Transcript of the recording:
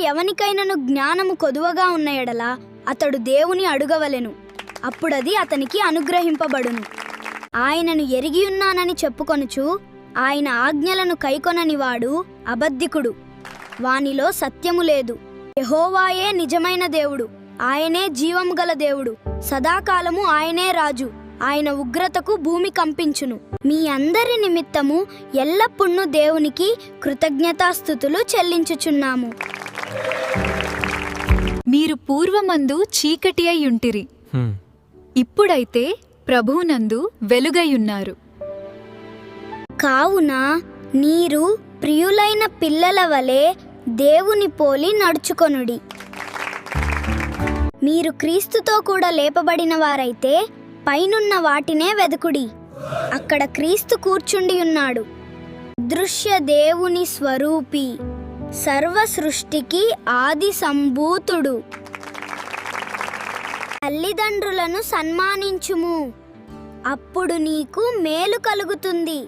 ఎవనికైనను జ్ఞానము కొదువగా ఉన్న ఎడల అతడు దేవుని అడుగవలెను, అప్పుడది అతనికి అనుగ్రహింపబడును. ఆయనను ఎరిగియున్నానని చెప్పుకొనుచు ఆయన ఆజ్ఞలను కైకొననివాడు అబద్ధికుడు, వానిలో సత్యము లేదు. యెహోవాయే నిజమైన దేవుడు, ఆయనే జీవము గల దేవుడు, సదాకాలము ఆయనే రాజు. ఆయన ఉగ్రతకు భూమి కంపించును. మీ అందరి నిమిత్తము ఎల్లప్పుడూ దేవునికి కృతజ్ఞతాస్తుతులు చెల్లించుచున్నాము. మీరు పూర్వమందు చీకటి అయ్యుంటిరి, ఇప్పుడైతే ప్రభువునందు వెలుగయ్యున్నారు. కావున నీరు ప్రియులైన పిల్లల వలె దేవుని పోలి నడుచుకొనుడి. మీరు క్రీస్తుతో కూడా లేపబడిన వారైతే పైనున్న వాటినే వెదుకుడి, అక్కడ క్రీస్తు కూర్చుండి ఉన్నాడు. దృశ్య దేవుని స్వరూపి, సర్వ సృష్టికి ఆది సంభూతుడు. తల్లిదండ్రులను సన్మానించుము, అప్పుడు నీకు మేలు కలుగుతుంది.